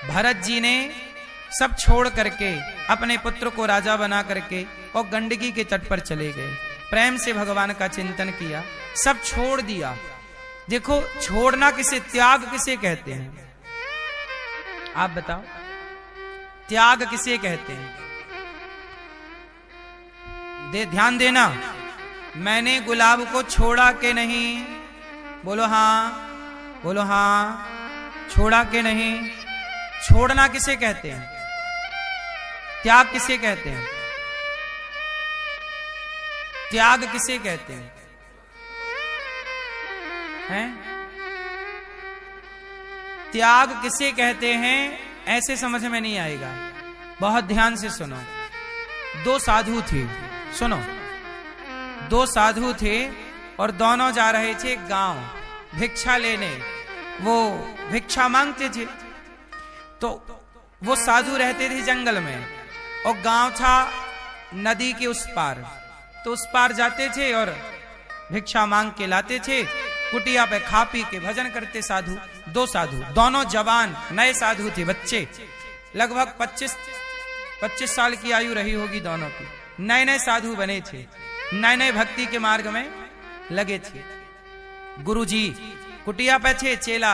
भरत जी ने सब छोड़ करके अपने पुत्र को राजा बना करके और गंडकी के तट पर चले गए। प्रेम से भगवान का चिंतन किया, सब छोड़ दिया। देखो, छोड़ना किसे, त्याग किसे कहते हैं? आप बताओ, त्याग किसे कहते हैं? ध्यान देना, मैंने गुलाब को छोड़ा के नहीं, बोलो हाँ, बोलो हाँ, छोड़ा के नहीं। छोड़ना किसे कहते हैं? त्याग किसे कहते हैं? त्याग किसे कहते हैं? हैं? त्याग किसे कहते हैं ऐसे समझ में नहीं आएगा, बहुत ध्यान से सुनो। दो साधु थे, सुनो, दो साधु थे और दोनों जा रहे थे गांव भिक्षा लेने। वो भिक्षा मांगते थे। तो वो साधु रहते थे जंगल में और गांव था नदी के उस पार। तो उस पार जाते थे और भिक्षा मांग के लाते थे। कुटिया पे खा पी के भजन करते साधु। दो साधु, दोनों जवान नए साधु थे, बच्चे, लगभग 25 साल की आयु रही होगी दोनों की। नए नए साधु बने थे, नए नए भक्ति के मार्ग में लगे थे। गुरुजी कुटिया पे थे, चेला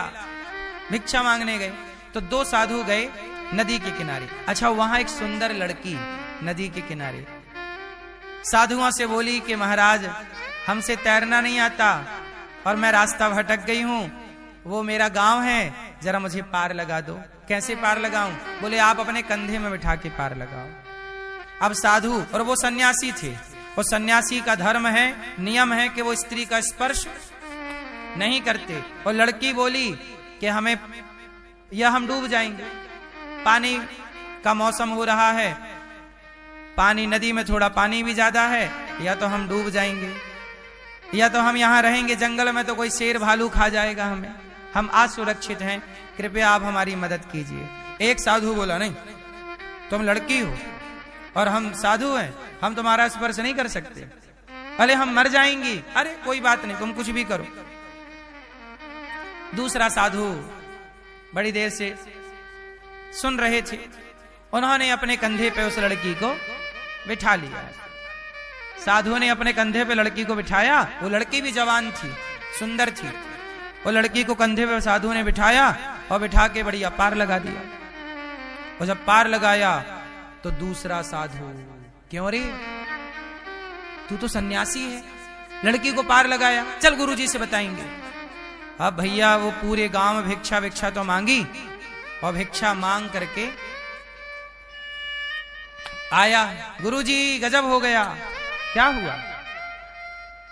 भिक्षा मांगने गए। तो दो साधु गए नदी के किनारे। अच्छा, वहां एक सुंदर लड़की नदी के किनारे साधुओं से बोली कि महाराज, हमसे तैरना नहीं आता और मैं रास्ता भटक गई हूं, वो मेरा गांव है, जरा मुझे पार लगा दो। कैसे पार लगाऊं? बोले आप अपने कंधे में बिठा के पार लगाओ। अब साधु, और वो सन्यासी थे, वो सन्यासी का धर्म है, नियम है कि वो स्त्री का स्पर्श नहीं करते। और लड़की बोली कि हमें, या हम डूब जाएंगे, पानी का मौसम हो रहा है, पानी, नदी में थोड़ा पानी भी ज्यादा है, या तो हम डूब जाएंगे, या तो हम यहाँ रहेंगे जंगल में तो कोई शेर भालू खा जाएगा हमें, हम असुरक्षित हैं, कृपया आप हमारी मदद कीजिए। एक साधु बोला, नहीं, तुम लड़की हो और हम साधु हैं, हम तुम्हारा स्पर्श नहीं कर सकते। अरे हम मर जाएंगी। अरे कोई बात नहीं, तुम कुछ भी करो। दूसरा साधु बड़ी देर से सुन रहे थे, उन्होंने अपने कंधे पे उस लड़की को बिठा लिया। साधु ने अपने कंधे पे लड़की को बिठाया। वो लड़की भी जवान थी, सुंदर थी। वो लड़की को कंधे पे साधु ने बिठाया और बिठा के बढ़िया पार लगा दिया। और जब पार लगाया तो दूसरा साधु, क्यों रे, तू तो सन्यासी है, लड़की को पार लगाया, चल गुरुजी से बताएंगे। अब भैया वो पूरे गांव में भिक्षा तो मांगी और भिक्षा मांग करके आया। गुरुजी गजब हो गया। क्या हुआ?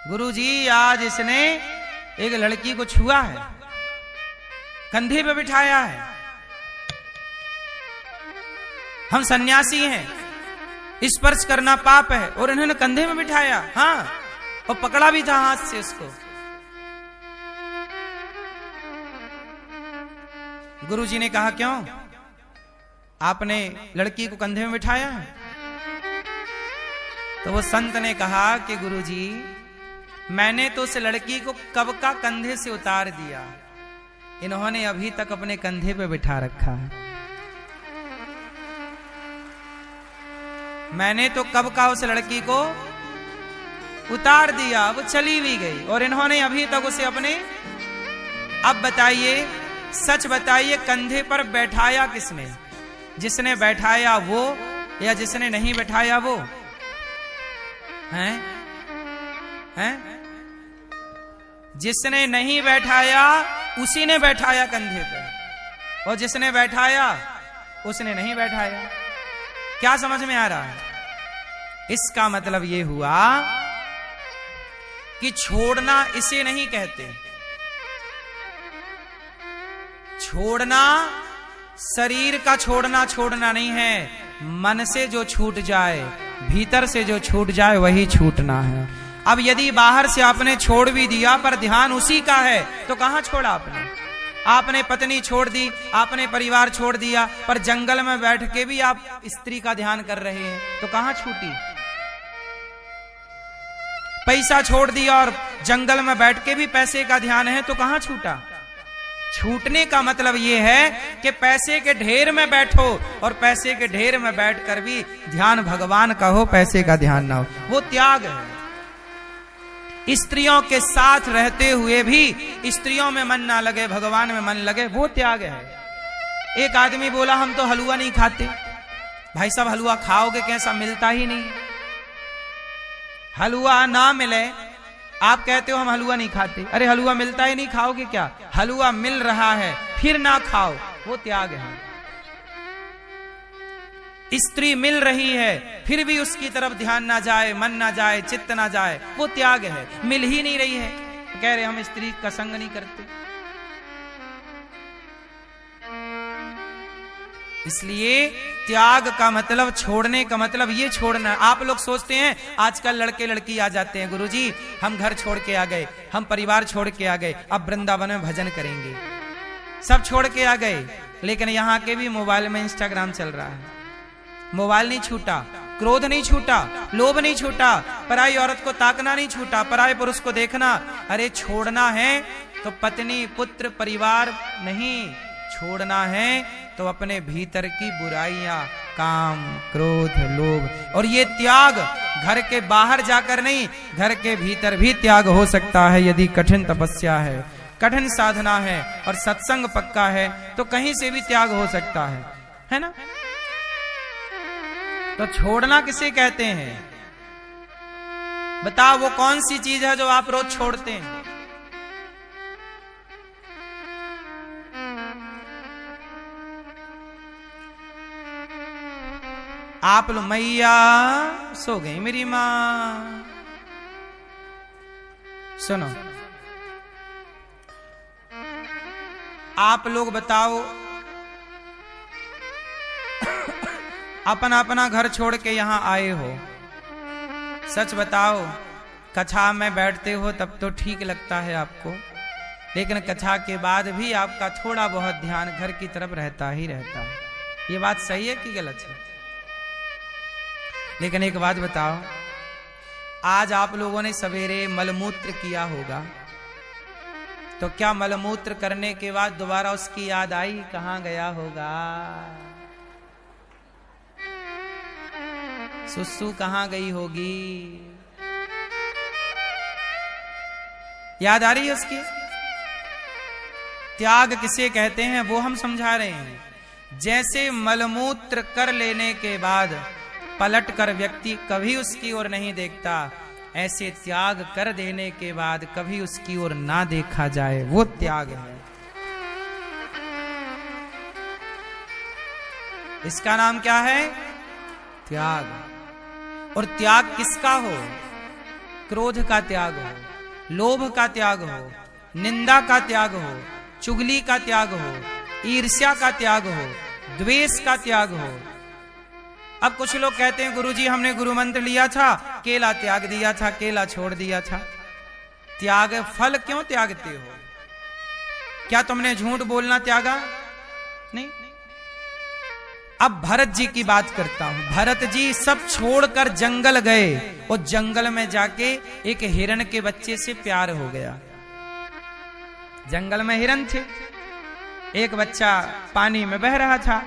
गुरुजी आज इसने एक लड़की को छुआ है, कंधे पे बिठाया है। हम सन्यासी हैं, स्पर्श करना पाप है, और इन्होंने कंधे में बिठाया, हाँ, और पकड़ा भी था हाथ से उसको। गुरुजी ने कहा, क्यों आपने लड़की को कंधे में बिठाया है? तो वो संत ने कहा कि गुरुजी, मैंने तो उस लड़की को कब का कंधे से उतार दिया, इन्होंने अभी तक अपने कंधे पे बिठा रखा है। मैंने तो कब का उस लड़की को उतार दिया, वो चली भी गई, और इन्होंने अभी तक उसे अपने। अब बताइए, सच बताइए, कंधे पर बैठाया किसने? जिसने बैठाया वो, या जिसने नहीं बैठाया वो? हैं? हैं? जिसने नहीं बैठाया उसी ने बैठाया कंधे पे, और जिसने बैठाया उसने नहीं बैठाया। क्या समझ में आ रहा है? इसका मतलब ये हुआ कि छोड़ना इसे नहीं कहते। छोड़ना शरीर का छोड़ना नहीं है, मन से जो छूट जाए, भीतर से जो छूट जाए वही छूटना है। अब यदि बाहर से आपने छोड़ भी दिया पर ध्यान उसी का है तो कहां छोड़ा आपने? आपने पत्नी छोड़ दी, आपने परिवार छोड़ दिया, पर जंगल में बैठ के भी आप स्त्री का ध्यान कर रहे हैं तो कहां छूटी? पैसा छोड़ दिया और जंगल में बैठ के भी पैसे का ध्यान है तो कहां छूटा? छूटने का मतलब यह है कि पैसे के ढेर में बैठो और पैसे के ढेर में बैठकर भी ध्यान भगवान का हो, पैसे का ध्यान ना हो, वो त्याग है। स्त्रियों के साथ रहते हुए भी स्त्रियों में मन ना लगे, भगवान में मन लगे, वो त्याग है। एक आदमी बोला हम तो हलवा नहीं खाते। भाई साहब हलवा खाओगे कैसा, मिलता ही नहीं। हलवा ना मिले, आप कहते हो हम हलवा नहीं खाते। अरे हलवा मिलता ही नहीं, खाओगे क्या? हलवा मिल रहा है फिर ना खाओ, वो त्याग है। स्त्री मिल रही है फिर भी उसकी तरफ ध्यान ना जाए, मन ना जाए, चित्त ना जाए, वो त्याग है। मिल ही नहीं रही है, कह रहे हम स्त्री का संग नहीं करते। इसलिए त्याग का मतलब, छोड़ने का मतलब ये छोड़ना। आप लोग सोचते हैं आजकल लड़के लड़की आ जाते हैं, गुरुजी हम घर छोड़ के आ गए, हम परिवार छोड़ के आ गए, अब वृंदावन में भजन करेंगे। सब छोड़ के आ गए, लेकिन यहाँ के भी मोबाइल में इंस्टाग्राम चल रहा है। मोबाइल नहीं छूटा, क्रोध नहीं छूटा, लोभ नहीं छूटा, पराई औरत को ताकना नहीं छूटा, पराई पुरुष को देखना। अरे छोड़ना है तो पत्नी पुत्र परिवार नहीं, छोड़ना है तो अपने भीतर की बुराइयां, काम क्रोध लोभ। और ये त्याग घर के बाहर जाकर नहीं, घर के भीतर भी त्याग हो सकता है। यदि कठिन तपस्या है, कठिन साधना है और सत्संग पक्का है तो कहीं से भी त्याग हो सकता है ना? तो छोड़ना किसे कहते हैं? बताओ वो कौन सी चीज है जो आप रोज छोड़ते हैं? आप लोग, मैया सो गई मेरी मां। सुनो, आप लोग बताओ, अपना अपना घर छोड़ के यहां आए हो, सच बताओ, कथा में बैठते हो तब तो ठीक लगता है आपको, लेकिन कथा के बाद भी आपका थोड़ा बहुत ध्यान घर की तरफ रहता ही रहता है। ये बात सही है कि गलत है? लेकिन एक बात बताओ, आज आप लोगों ने सवेरे मलमूत्र किया होगा, तो क्या मलमूत्र करने के बाद दोबारा उसकी याद आई? कहां गया होगा? सुसु कहां गई होगी? याद आ रही है उसकी? त्याग किसे कहते हैं वो हम समझा रहे हैं। जैसे मलमूत्र कर लेने के बाद पलट कर व्यक्ति कभी उसकी ओर नहीं देखता, ऐसे त्याग कर देने के बाद कभी उसकी ओर ना देखा जाए, वो त्याग है। इसका नाम क्या है? त्याग। और त्याग किसका हो? क्रोध का त्याग हो, लोभ का त्याग हो, निंदा का त्याग हो, चुगली का त्याग हो, ईर्ष्या का त्याग हो, द्वेष का त्याग हो। अब कुछ लोग कहते हैं गुरुजी हमने गुरु मंत्र लिया था, केला त्याग दिया था, केला छोड़ दिया था। त्याग फल क्यों त्यागते हो? क्या तुमने झूठ बोलना त्यागा? नहीं। अब भरत जी की बात करता हूं। भरत जी सब छोड़कर जंगल गए और जंगल में जाके एक हिरण के बच्चे से प्यार हो गया। जंगल में हिरण थे, एक बच्चा पानी में बह रहा था,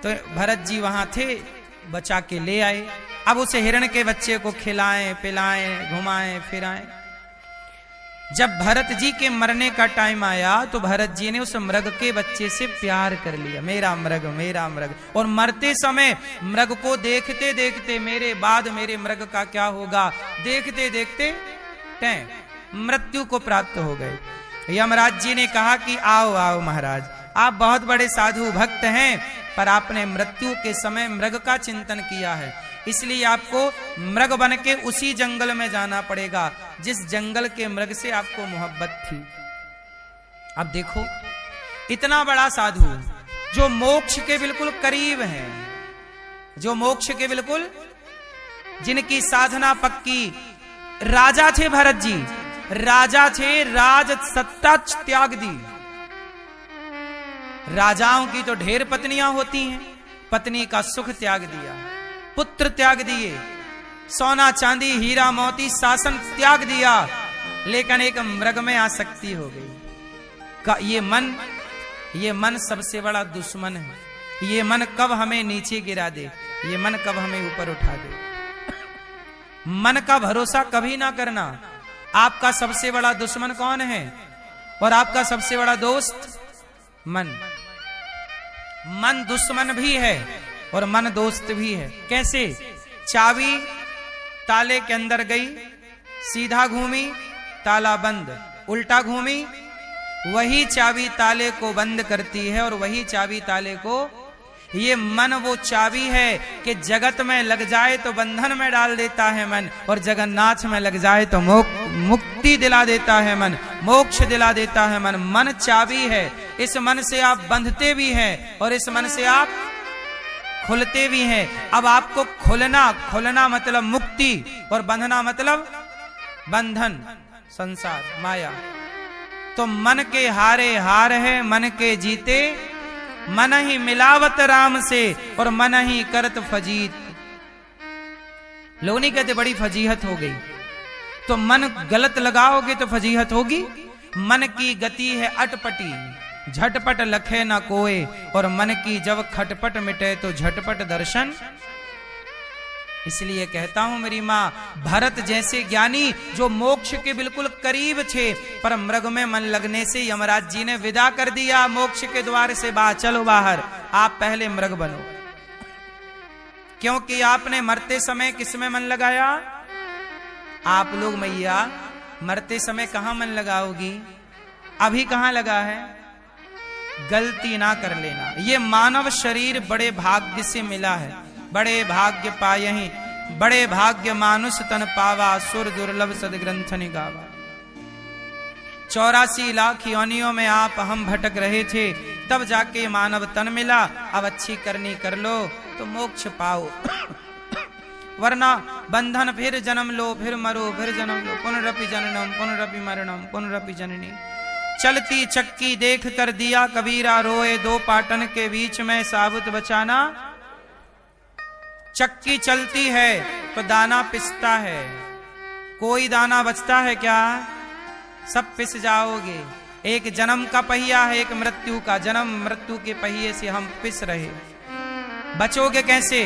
तो भरत जी वहां थे, बचा के ले आए। अब उसे हिरण के बच्चे को खिलाएं पिलाएं घुमाएं फिराएं। जब भरत जी के मरने का टाइम आया तो भरत जी ने उस मृग के बच्चे से प्यार कर लिया, मेरा मृग मेरा मृग। और मरते समय मृग को देखते देखते मेरे बाद मेरे मृग का क्या होगा, देखते देखते मृत्यु को प्राप्त हो गए। यमराज जी ने कहा कि आओ आओ महाराज, आप बहुत बड़े साधु भक्त हैं, पर आपने मृत्यु के समय मृग का चिंतन किया है, इसलिए आपको मृग बन के उसी जंगल में जाना पड़ेगा जिस जंगल के मृग से आपको मोहब्बत थी। अब देखो, इतना बड़ा साधु जो मोक्ष के बिल्कुल करीब है, जो मोक्ष के बिल्कुल, जिनकी साधना पक्की, राजा थे भरत जी, राजा थे, राज सत्ता त्याग दी। राजाओं की तो ढेर पत्नियां होती हैं, पत्नी का सुख त्याग दिया, पुत्र त्याग दिए, सोना चांदी हीरा मोती शासन त्याग दिया, लेकिन एक मृग में आसक्ति हो गई, ये मन सबसे बड़ा दुश्मन है। ये मन कब हमें नीचे गिरा दे, ये मन कब हमें ऊपर उठा दे। मन का भरोसा कभी ना करना। आपका सबसे बड़ा दुश्मन कौन है और आपका सबसे बड़ा दोस्त? मन। मन दुश्मन भी है और मन दोस्त भी है। कैसे? चाबी ताले के अंदर गई, सीधा घूमी ताला बंद, उल्टा घूमी वही चाबी ताले को बंद करती है और वही चाबी ताले को। ये मन वो चाबी है कि जगत में लग जाए तो बंधन में डाल देता है मन, और जगन्नाथ में लग जाए तो मुक्ति दिला देता है मन, मोक्ष दिला देता है मन। मन चाबी है। इस मन से आप बंधते भी हैं और इस मन से आप खुलते भी हैं। अब आपको खुलना मतलब मुक्ति और बंधना मतलब बंधन, संसार, माया। तो मन के हारे हार है, मन के जीते मन ही मिलावत राम से और मन ही करत फजीत। लोग नहीं कहते बड़ी फजीहत हो गई, तो मन गलत लगाओगे तो फजीहत होगी। मन की गति है अटपटी, झटपट लखे न कोय, और मन की जब खटपट मिटे तो झटपट दर्शन। इसलिए कहता हूं मेरी मां, भरत जैसे ज्ञानी जो मोक्ष के बिल्कुल करीब थे, पर मृग में मन लगने से यमराज जी ने विदा कर दिया मोक्ष के द्वार से। चलो बाहर, आप पहले मृग बनो। क्योंकि आपने मरते समय किसमें मन लगाया? आप लोग मैया मरते समय कहां मन लगाओगी? अभी कहां लगा है? गलती ना कर लेना। ये मानव शरीर बड़े भाग्य से मिला है। बड़े भाग्य पायहि, बड़े भाग्य मानुष तन पावा, सुर दुर्लभ सदग्रंथ गावा। 84 लाख योनियों में आप हम भटक रहे थे, तब जाके मानव तन मिला। अब अच्छी करनी कर लो तो मोक्ष पाओ, वरना बंधन फिर जन्म लो, फिर मरो, फिर जन्म लो। पुनरपि जननम पुनरपि मरणम पुनरपि जननी। चलती चक्की देख कर दिया कबीरा रोए, दो पाटन के बीच में साबुत बचाना। चक्की चलती है तो दाना पिसता है, कोई दाना बचता है क्या? सब पिस जाओगे। एक जन्म का पहिया है, एक मृत्यु का। जन्म मृत्यु के पहिए से हम पिस रहे, बचोगे कैसे?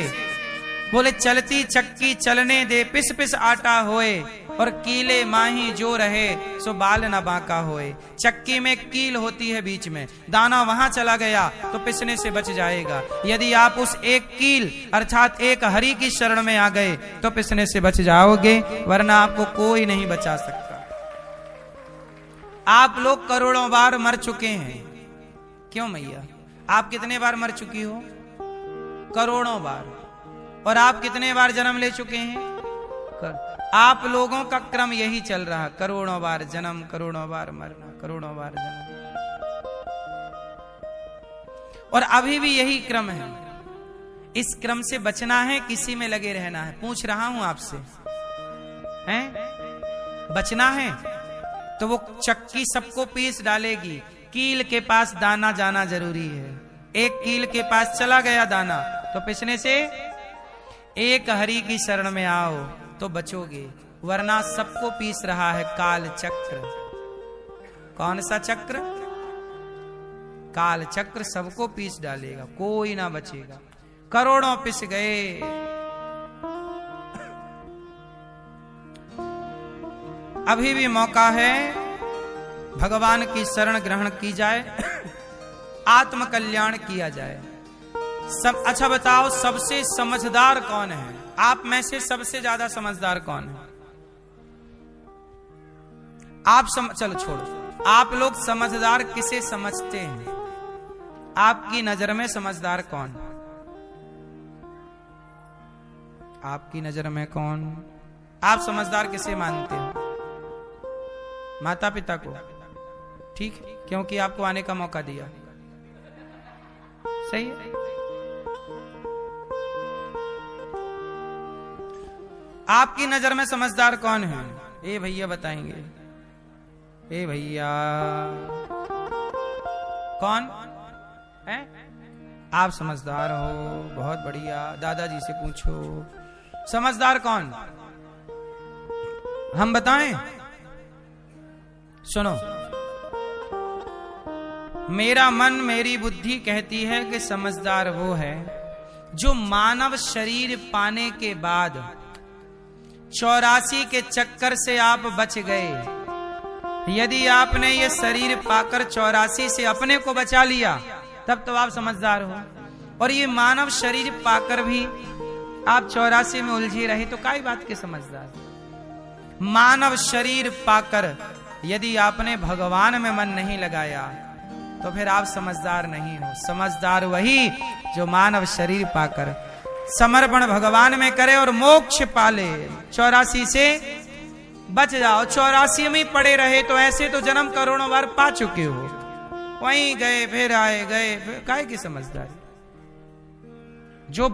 बोले चलती चक्की चलने दे, पिस पिस आटा होए, और कीले माही जो रहे सो बाल न बांका होए। चक्की में कील होती है बीच में, दाना वहां चला गया तो पिसने से बच जाएगा। यदि आप उस एक कील अर्थात एक हरि की शरण में आ गए तो पिसने से बच जाओगे, वरना आपको कोई नहीं बचा सकता। आप लोग करोड़ों बार मर चुके हैं। क्यों मैया? आप कितने बार मर चुकी हो? करोड़ों बार। और आप कितने बार जन्म ले चुके हैं? आप लोगों का क्रम यही चल रहा, करोड़ों बार जन्म, करोड़ों बार मरना, करोड़ों बार जन्म, और अभी भी यही क्रम है। इस क्रम से बचना है, किसी में लगे रहना है। पूछ रहा हूं आपसे, हैं? बचना है तो वो चक्की सबको पीस डालेगी। कील के पास दाना जाना जरूरी है। एक कील के पास चला गया दाना तो पिसने से, एक हरि की शरण में आओ तो बचोगे, वरना सबको पीस रहा है काल चक्र। कौन सा चक्र? काल चक्र सबको पीस डालेगा, कोई ना बचेगा। करोड़ों पिस गए। अभी भी मौका है, भगवान की शरण ग्रहण की जाए, आत्म कल्याण किया जाए। सब अच्छा बताओ, सबसे समझदार कौन है? आप में से सबसे ज्यादा समझदार कौन है? आप चलो छोड़ो, आप लोग समझदार किसे समझते हैं? आपकी नजर में समझदार कौन? आपकी नजर में कौन? आप समझदार किसे मानते हो? माता पिता को। ठीक है, क्योंकि आपको आने का मौका दिया। सही है। आपकी नजर में समझदार कौन है? ए भैया बताएंगे। ए भैया कौन है? आप समझदार हो, बहुत बढ़िया। दादाजी से पूछो, समझदार कौन? हम बताएं? सुनो, मेरा मन मेरी बुद्धि कहती है कि समझदार वो है जो मानव शरीर पाने के बाद 84 के चक्कर से आप बच गए। यदि आपने ये शरीर पाकर 84 से अपने को बचा लिया तब तो आप समझदार हो, और ये मानव शरीर पाकर भी आप 84 में उलझे रहे तो काई बात के समझदार। मानव शरीर पाकर यदि आपने भगवान में मन नहीं लगाया तो फिर आप समझदार नहीं हो। समझदार वही जो मानव शरीर पाकर समर्पण भगवान में करे और मोक्ष पाले। 84 से बच जाओ, 84 में पड़े रहे तो ऐसे तो जन्म करोड़ों बार पा चुके हो, वहीं गए फिर आए गए, फिर काहे की समझदारी। जो